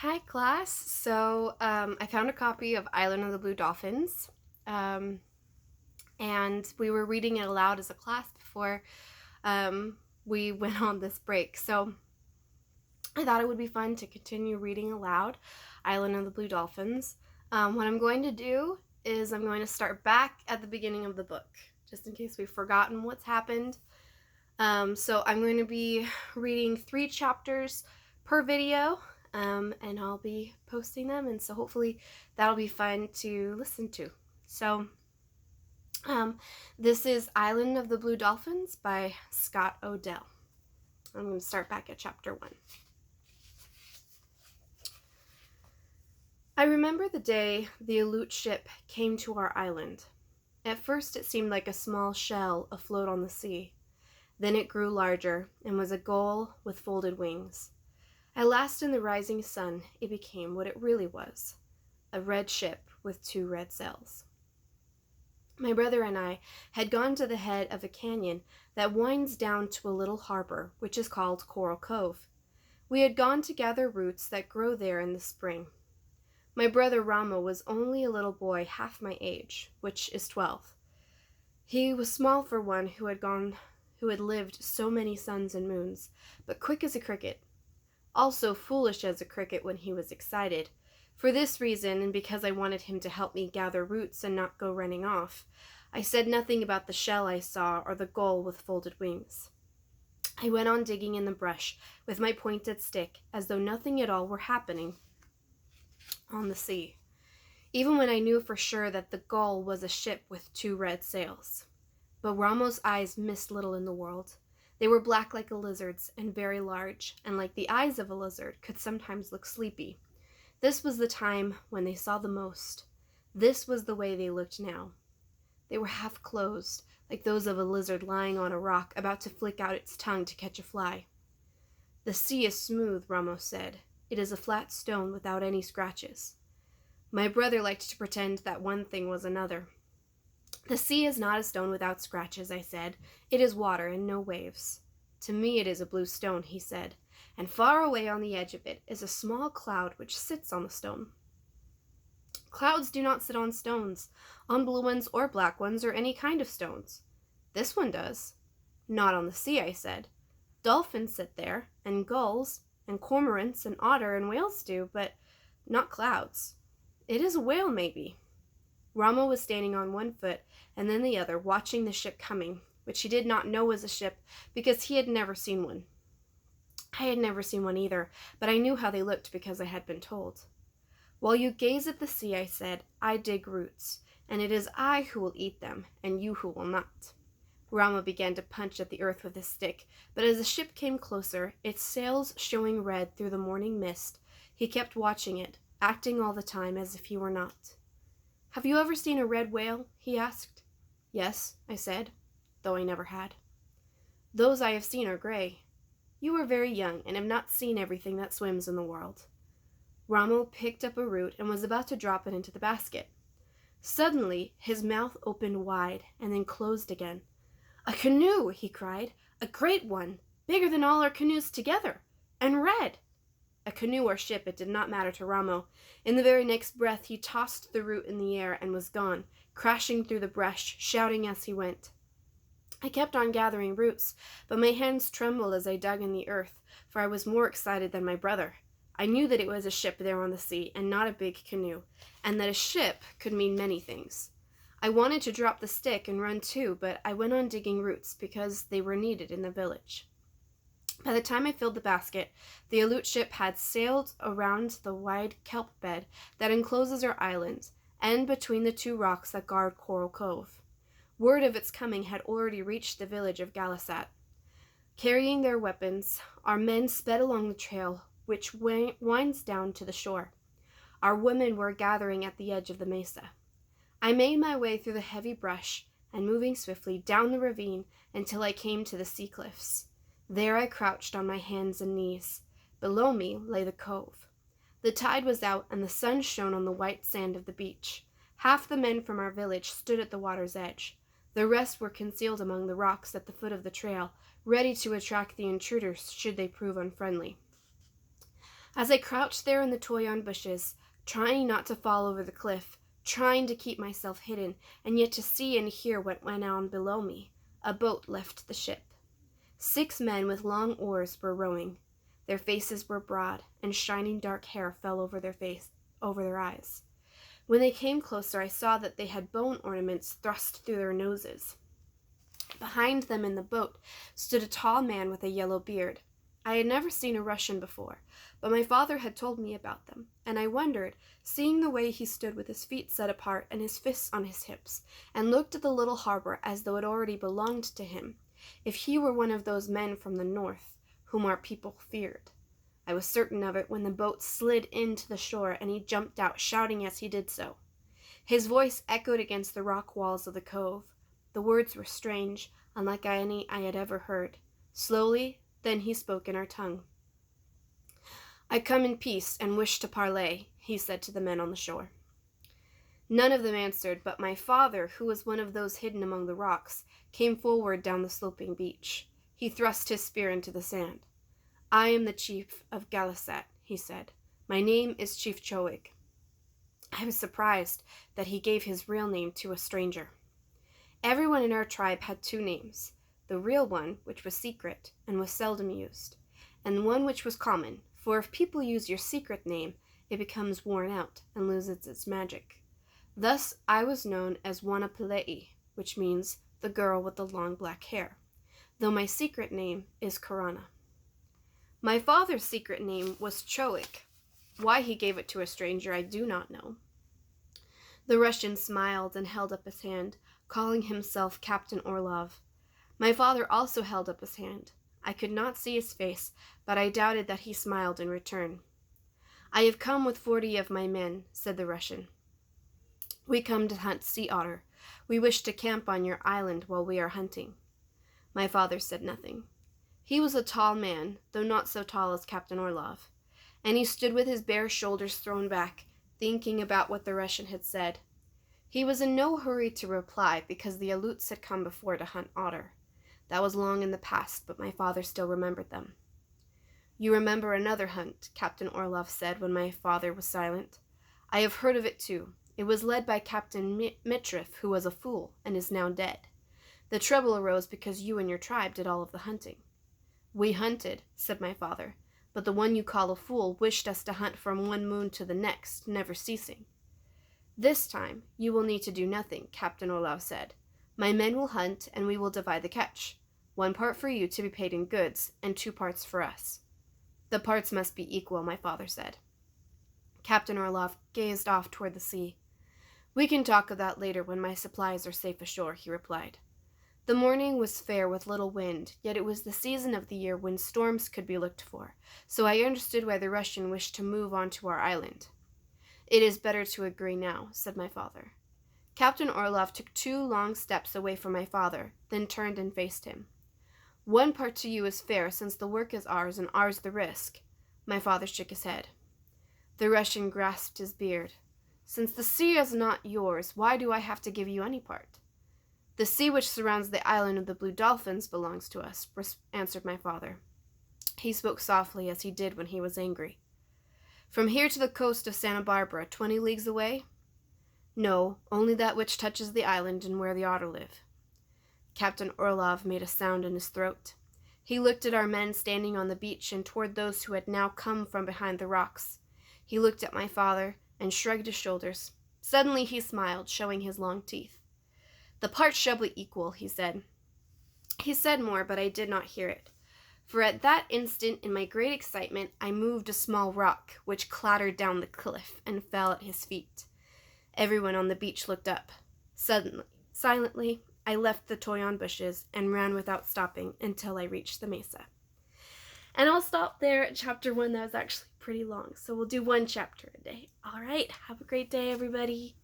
Hi, class. I found a copy of Island of the Blue Dolphins, um, and we were reading it aloud as a class before we went on this break. So I thought it would be fun to continue reading aloud Island of the Blue Dolphins. What I'm going to do is I'm going to start back at the beginning of the book, just in case we've forgotten what's happened. So I'm going to be reading 3 chapters per video, and I'll be posting them, and so hopefully that'll be fun to listen to. So this is Island of the Blue Dolphins by Scott Odell. I'm going to start back at chapter 1. I remember the day the Aloud ship came to our island. At first it seemed like a small shell afloat on the sea. Then it grew larger and was a gull with folded wings. At last, in the rising sun, it became what it really was, a red ship with 2 red sails. My brother and I had gone to the head of a canyon that winds down to a little harbor, which is called Coral Cove. We had gone to gather roots that grow there in the spring. My brother Ramo was only a little boy half my age, which is 12. He was small for one who had lived so many suns and moons, but quick as a cricket. Also foolish as a cricket when he was excited. For this reason, and because I wanted him to help me gather roots and not go running off, I said nothing about the shell I saw or the gull with folded wings. I went on digging in the brush with my pointed stick as though nothing at all were happening on the sea, even when I knew for sure that the gull was a ship with 2 red sails. But Ramo's eyes missed little in the world. They were black like a lizard's and very large, and like the eyes of a lizard, could sometimes look sleepy. This was the time when they saw the most. This was the way they looked now. They were half closed, like those of a lizard lying on a rock about to flick out its tongue to catch a fly. The sea is smooth, Ramos said. It is a flat stone without any scratches. My brother liked to pretend that one thing was another. The sea is not a stone without scratches, I said. It is water and no waves. To me it is a blue stone, he said, and far away on the edge of it is a small cloud which sits on the stone. Clouds do not sit on stones, on blue ones or black ones or any kind of stones. This one does. Not on the sea, I said. Dolphins sit there, and gulls, and cormorants, and otter, and whales do, but not clouds. It is a whale, maybe. Ramo was standing on one foot and then the other, watching the ship coming, which he did not know was a ship because he had never seen one. I had never seen one either, but I knew how they looked because I had been told. While you gaze at the sea, I said, I dig roots, and it is I who will eat them, and you who will not. Ramo began to punch at the earth with his stick, but as the ship came closer, its sails showing red through the morning mist, he kept watching it, acting all the time as if he were not. Have you ever seen a red whale? He asked. Yes, I said, though I never had. Those I have seen are gray. You are very young and have not seen everything that swims in the world. Ramo picked up a root and was about to drop it into the basket. Suddenly, his mouth opened wide and then closed again. A canoe, he cried. A great one, bigger than all our canoes together, and red. A canoe or ship, it did not matter to Ramo. In the very next breath, he tossed the root in the air and was gone, crashing through the brush, shouting as he went. I kept on gathering roots, but my hands trembled as I dug in the earth, for I was more excited than my brother. I knew that it was a ship there on the sea, and not a big canoe, and that a ship could mean many things. I wanted to drop the stick and run too, but I went on digging roots because they were needed in the village. By the time I filled the basket, the Aloud ship had sailed around the wide kelp bed that encloses our island, and between the 2 rocks that guard Coral Cove. Word of its coming had already reached the village of Galasat. Carrying their weapons, our men sped along the trail which winds down to the shore. Our women were gathering at the edge of the mesa. I made my way through the heavy brush and moving swiftly down the ravine until I came to the sea cliffs. There I crouched on my hands and knees. Below me lay the cove. The tide was out and the sun shone on the white sand of the beach. Half the men from our village stood at the water's edge. The rest were concealed among the rocks at the foot of the trail, ready to attract the intruders should they prove unfriendly. As I crouched there in the toyon bushes, trying not to fall over the cliff, trying to keep myself hidden, and yet to see and hear what went on below me, a boat left the ship. 6 men with long oars were rowing. Their faces were broad, and shining dark hair fell over their eyes. When they came closer, I saw that they had bone ornaments thrust through their noses. Behind them in the boat stood a tall man with a yellow beard. I had never seen a Russian before, but my father had told me about them, and I wondered, seeing the way he stood with his feet set apart and his fists on his hips, and looked at the little harbor as though it already belonged to him, if he were one of those men from the north whom our people feared. I was certain of it when the boat slid into the shore and he jumped out, shouting as he did so. His voice echoed against the rock walls of the cove. The words were strange, unlike any I had ever heard. Slowly, then he spoke in our tongue. "I come in peace and wish to parley," he said to the men on the shore. None of them answered, but my father, who was one of those hidden among the rocks, came forward down the sloping beach. He thrust his spear into the sand. "I am the chief of Galasat," he said. "My name is Chief Choig." I was surprised that he gave his real name to a stranger. Everyone in our tribe had 2 names, the real one, which was secret and was seldom used, and one which was common, for if people use your secret name, it becomes worn out and loses its magic. Thus I was known as Wanapalei, which means the girl with the long black hair, though my secret name is Korana. My father's secret name was Choik. Why he gave it to a stranger I do not know. The Russian smiled and held up his hand, calling himself Captain Orlov. My father also held up his hand. I could not see his face, but I doubted that he smiled in return. "I have come with 40 of my men," said the Russian. "We come to hunt sea otter. We wish to camp on your island while we are hunting." My father said nothing. He was a tall man, though not so tall as Captain Orlov, and he stood with his bare shoulders thrown back, thinking about what the Russian had said. He was in no hurry to reply, because the Aleuts had come before to hunt otter. That was long in the past, but my father still remembered them. "You remember another hunt," Captain Orlov said when my father was silent. "I have heard of it too. It was led by Captain Mitrif, who was a fool and is now dead. The trouble arose because you and your tribe did all of the hunting." "We hunted," said my father, "but the one you call a fool wished us to hunt from one moon to the next, never ceasing." "This time you will need to do nothing," Captain Aloud said. "My men will hunt, and we will divide the catch. 1 part for you to be paid in goods, and 2 parts for us." "The parts must be equal," my father said. Captain Orlov gazed off toward the sea. "We can talk of that later when my supplies are safe ashore," he replied. The morning was fair with little wind, yet it was the season of the year when storms could be looked for, so I understood why the Russian wished to move on to our island. "It is better to agree now," said my father. Captain Orlov took 2 long steps away from my father, then turned and faced him. "1 part to you is fair, since the work is ours and ours the risk." My father shook his head. The Russian grasped his beard. "Since the sea is not yours, why do I have to give you any part?" "The sea which surrounds the island of the Blue Dolphins belongs to us," answered my father. He spoke softly, as he did when he was angry. "From here to the coast of Santa Barbara, 20 leagues away?" "No, only that which touches the island and where the otter live." Captain Orlov made a sound in his throat. He looked at our men standing on the beach and toward those who had now come from behind the rocks. He looked at my father and shrugged his shoulders. Suddenly he smiled, showing his long teeth. "The parts shall be equal," he said. He said more, but I did not hear it, for at that instant, in my great excitement, I moved a small rock, which clattered down the cliff and fell at his feet. Everyone on the beach looked up. Silently, I left the toyon bushes and ran without stopping until I reached the mesa. And I'll stop there at chapter 1. That was actually pretty long, so we'll do 1 chapter a day. All right, have a great day, everybody.